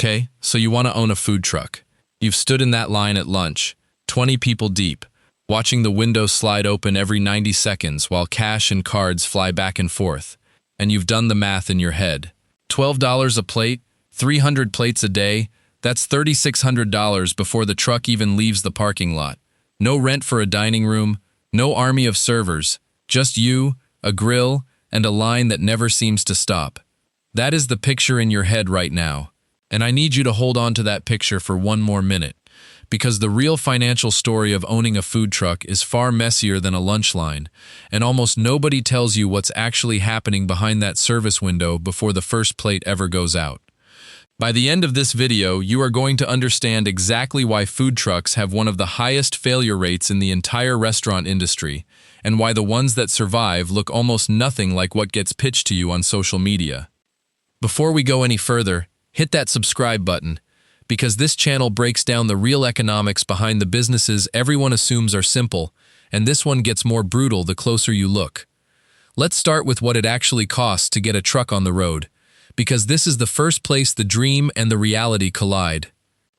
Okay, so you want to own a food truck. You've stood in that line at lunch, 20 people deep, watching the window slide open every 90 seconds while cash and cards fly back and forth. And you've done the math in your head. $12 a plate, 300 plates a day, that's $3,600 before the truck even leaves the parking lot. No rent for a dining room, no army of servers, just you, a grill, and a line that never seems to stop. That is the picture in your head right now. And I need you to hold on to that picture for one more minute, because the real financial story of owning a food truck is far messier than a lunch line, and almost nobody tells you what's actually happening behind that service window before the first plate ever goes out. By the end of this video, you are going to understand exactly why food trucks have one of the highest failure rates in the entire restaurant industry, and why the ones that survive look almost nothing like what gets pitched to you on social media. Before we go any further, hit that subscribe button, because this channel breaks down the real economics behind the businesses everyone assumes are simple, and this one gets more brutal the closer you look. Let's start with what it actually costs to get a truck on the road, because this is the first place the dream and the reality collide.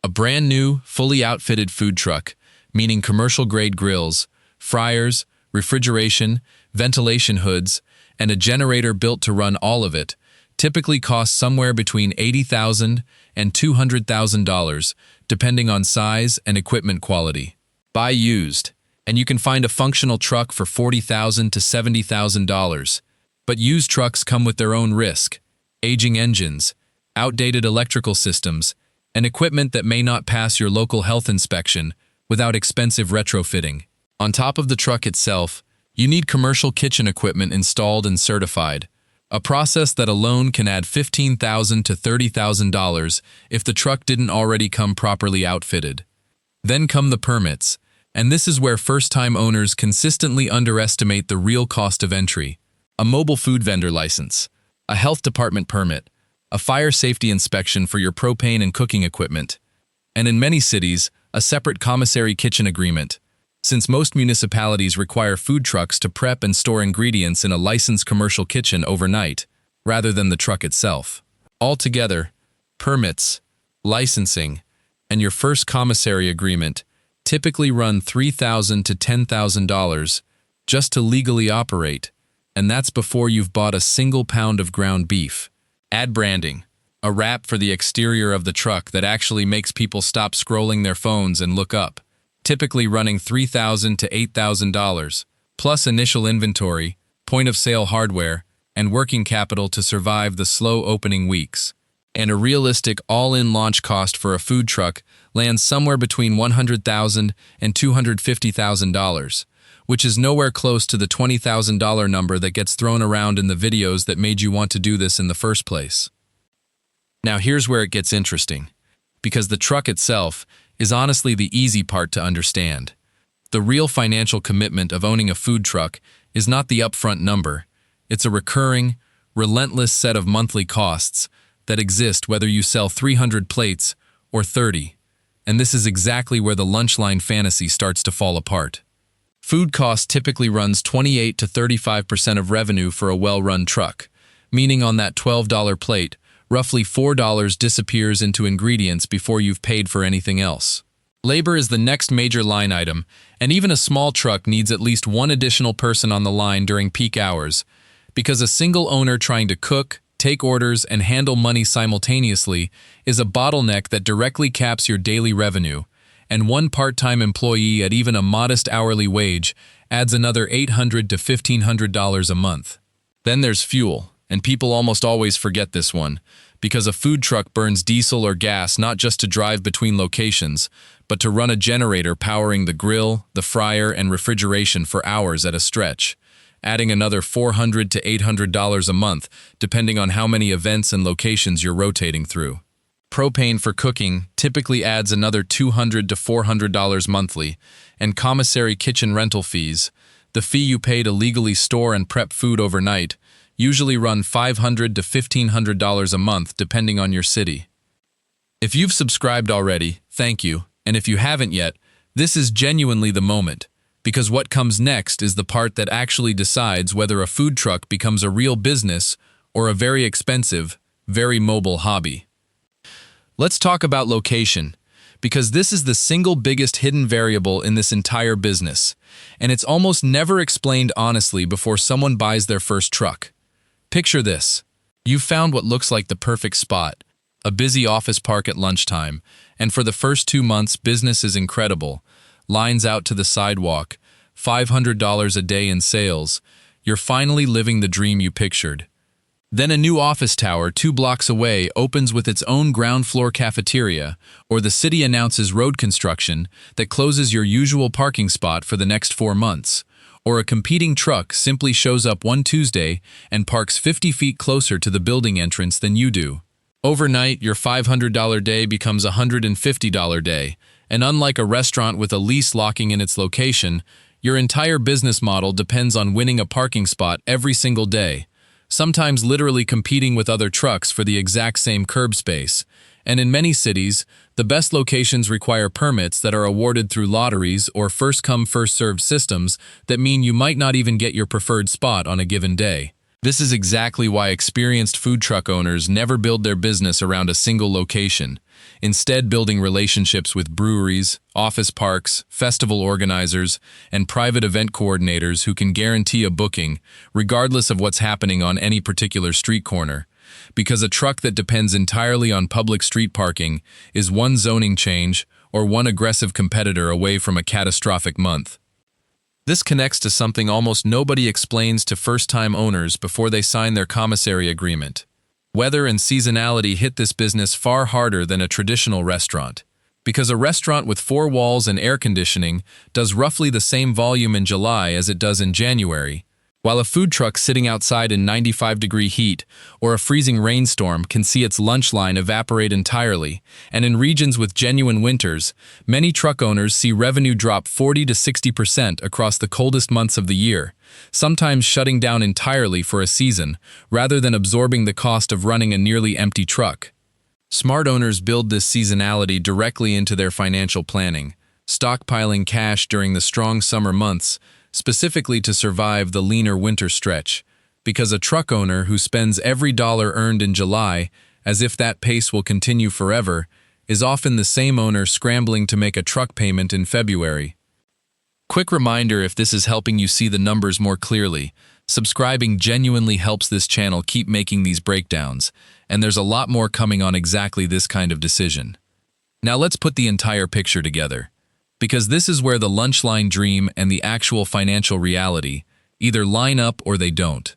A brand new, fully outfitted food truck, meaning commercial-grade grills, fryers, refrigeration, ventilation hoods, and a generator built to run all of it, typically costs somewhere between $80,000 and $200,000, depending on size and equipment quality. Buy used, and you can find a functional truck for $40,000 to $70,000. But used trucks come with their own risk: aging engines, outdated electrical systems, and equipment that may not pass your local health inspection without expensive retrofitting. On top of the truck itself, you need commercial kitchen equipment installed and certified, a process that alone can add $15,000 to $30,000 if the truck didn't already come properly outfitted. Then come the permits, and this is where first-time owners consistently underestimate the real cost of entry: a mobile food vendor license, a health department permit, a fire safety inspection for your propane and cooking equipment, and in many cities, a separate commissary kitchen agreement, since most municipalities require food trucks to prep and store ingredients in a licensed commercial kitchen overnight, rather than the truck itself. Altogether, permits, licensing, and your first commissary agreement typically run $3,000 to $10,000 just to legally operate, and that's before you've bought a single pound of ground beef. Add branding, a wrap for the exterior of the truck that actually makes people stop scrolling their phones and look up, typically running $3,000 to $8,000, plus initial inventory, point-of-sale hardware, and working capital to survive the slow opening weeks. And a realistic all-in launch cost for a food truck lands somewhere between $100,000 and $250,000, which is nowhere close to the $20,000 number that gets thrown around in the videos that made you want to do this in the first place. Now here's where it gets interesting, because the truck itself is honestly the easy part to understand. The real financial commitment of owning a food truck is not the upfront number. It's a recurring, relentless set of monthly costs that exist whether you sell 300 plates or 30. And this is exactly where the lunch line fantasy starts to fall apart. Food cost typically runs 28 to 35% of revenue for a well-run truck, meaning on that $12 plate, roughly $4 disappears into ingredients before you've paid for anything else. Labor is the next major line item, and even a small truck needs at least one additional person on the line during peak hours, because a single owner trying to cook, take orders, and handle money simultaneously is a bottleneck that directly caps your daily revenue, and one part-time employee at even a modest hourly wage adds another $800 to $1,500 a month. Then there's fuel, and people almost always forget this one, because a food truck burns diesel or gas not just to drive between locations, but to run a generator powering the grill, the fryer, and refrigeration for hours at a stretch, adding another $400 to $800 a month, depending on how many events and locations you're rotating through. Propane for cooking typically adds another $200 to $400 monthly, and commissary kitchen rental fees, the fee you pay to legally store and prep food overnight, usually run $500 to $1,500 a month depending on your city. If you've subscribed already, thank you, and if you haven't yet, this is genuinely the moment, because what comes next is the part that actually decides whether a food truck becomes a real business or a very expensive, very mobile hobby. Let's talk about location, because this is the single biggest hidden variable in this entire business, and it's almost never explained honestly before someone buys their first truck. Picture this. You've found what looks like the perfect spot, a busy office park at lunchtime, and for the first 2 months, business is incredible. Lines out to the sidewalk, $500 a day in sales. You're finally living the dream you pictured. Then a new office tower 2 blocks away opens with its own ground floor cafeteria, or the city announces road construction that closes your usual parking spot for the next 4 months, or a competing truck simply shows up one Tuesday and parks 50 feet closer to the building entrance than you do. Overnight, your $500 day becomes a $150 day, and unlike a restaurant with a lease locking in its location, your entire business model depends on winning a parking spot every single day, sometimes literally competing with other trucks for the exact same curb space. And in many cities, the best locations require permits that are awarded through lotteries or first-come, first-served systems that mean you might not even get your preferred spot on a given day. This is exactly why experienced food truck owners never build their business around a single location, instead building relationships with breweries, office parks, festival organizers, and private event coordinators who can guarantee a booking, regardless of what's happening on any particular street corner. Because a truck that depends entirely on public street parking is one zoning change or one aggressive competitor away from a catastrophic month. This connects to something almost nobody explains to first-time owners before they sign their commissary agreement. Weather and seasonality hit this business far harder than a traditional restaurant, because a restaurant with 4 walls and air conditioning does roughly the same volume in July as it does in January, while a food truck sitting outside in 95-degree heat or a freezing rainstorm can see its lunch line evaporate entirely, and in regions with genuine winters, many truck owners see revenue drop 40 to 60% across the coldest months of the year, sometimes shutting down entirely for a season, rather than absorbing the cost of running a nearly empty truck. Smart owners build this seasonality directly into their financial planning, stockpiling cash during the strong summer months, specifically to survive the leaner winter stretch, because a truck owner who spends every dollar earned in July as if that pace will continue forever is often the same owner scrambling to make a truck payment in February. Quick reminder, if this is helping you see the numbers more clearly, subscribing genuinely helps this channel keep making these breakdowns, and there's a lot more coming on exactly this kind of decision. Now let's put the entire picture together, because this is where the lunch line dream and the actual financial reality either line up or they don't.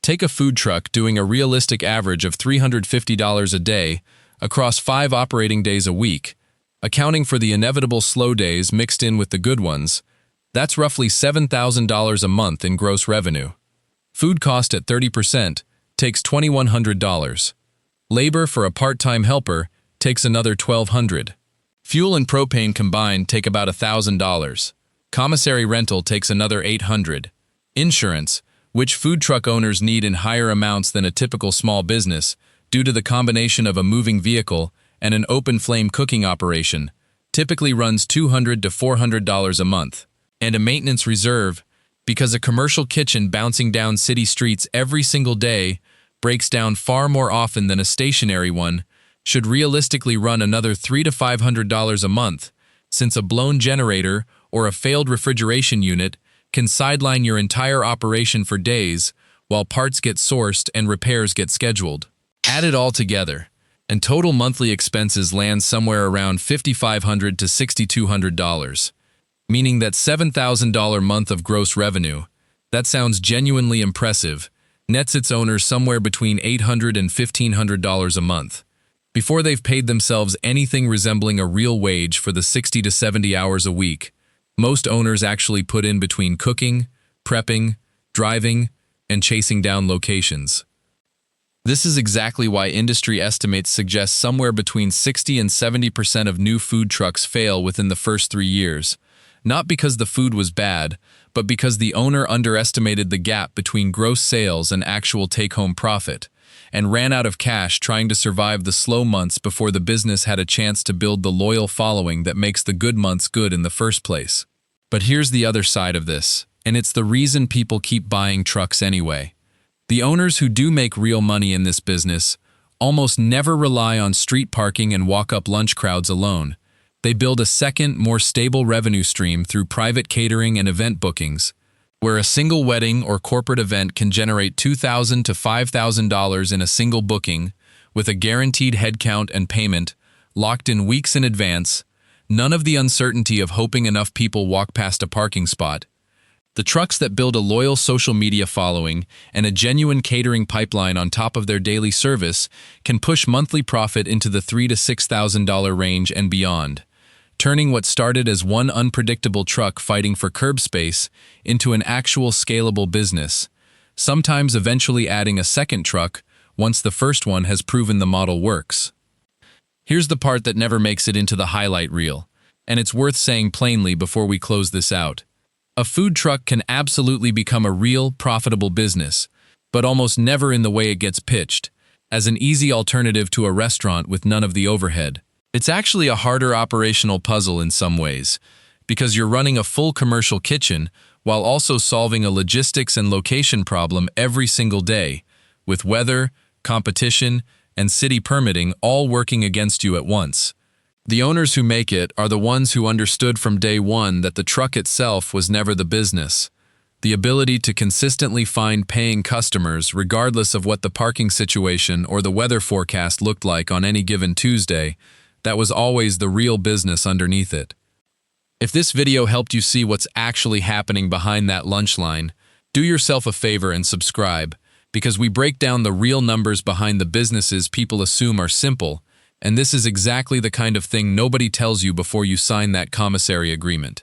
Take a food truck doing a realistic average of $350 a day across 5 operating days a week, accounting for the inevitable slow days mixed in with the good ones. That's roughly $7,000 a month in gross revenue. Food cost at 30% takes $2,100. Labor for a part-time helper takes another $1,200. Fuel and propane combined take about $1,000. Commissary rental takes another $800. Insurance, which food truck owners need in higher amounts than a typical small business due to the combination of a moving vehicle and an open flame cooking operation, typically runs $200 to $400 a month. And a maintenance reserve, because a commercial kitchen bouncing down city streets every single day breaks down far more often than a stationary one, should realistically run another $300 to $500 a month, since a blown generator or a failed refrigeration unit can sideline your entire operation for days while parts get sourced and repairs get scheduled. Add it all together, and total monthly expenses land somewhere around $5,500 to $6,200, meaning that $7,000 month of gross revenue, that sounds genuinely impressive, nets its owners somewhere between $800 and $1,500 a month, before they've paid themselves anything resembling a real wage for the 60 to 70 hours a week. Most owners actually put in between cooking, prepping, driving, and chasing down locations. This is exactly why industry estimates suggest somewhere between 60 and 70% of new food trucks fail within the first 3 years, not because the food was bad, but because the owner underestimated the gap between gross sales and actual take-home profit, and ran out of cash trying to survive the slow months before the business had a chance to build the loyal following that makes the good months good in the first place. But here's the other side of this, and it's the reason people keep buying trucks anyway. The owners who do make real money in this business almost never rely on street parking and walk-up lunch crowds alone. They build a second, more stable revenue stream through private catering and event bookings, where a single wedding or corporate event can generate $2,000 to $5,000 in a single booking, with a guaranteed headcount and payment, locked in weeks in advance, none of the uncertainty of hoping enough people walk past a parking spot. The trucks that build a loyal social media following and a genuine catering pipeline on top of their daily service can push monthly profit into the $3,000 to $6,000 range and beyond, turning what started as one unpredictable truck fighting for curb space into an actual scalable business, sometimes eventually adding a second truck once the first one has proven the model works. Here's the part that never makes it into the highlight reel, and it's worth saying plainly before we close this out. A food truck can absolutely become a real, profitable business, but almost never in the way it gets pitched, as an easy alternative to a restaurant with none of the overhead. It's actually a harder operational puzzle in some ways, because you're running a full commercial kitchen while also solving a logistics and location problem every single day, with weather, competition, and city permitting all working against you at once. The owners who make it are the ones who understood from day one that the truck itself was never the business. The ability to consistently find paying customers regardless of what the parking situation or the weather forecast looked like on any given Tuesday, that was always the real business underneath it. If this video helped you see what's actually happening behind that lunch line, do yourself a favor and subscribe, because we break down the real numbers behind the businesses people assume are simple, and this is exactly the kind of thing nobody tells you before you sign that commissary agreement.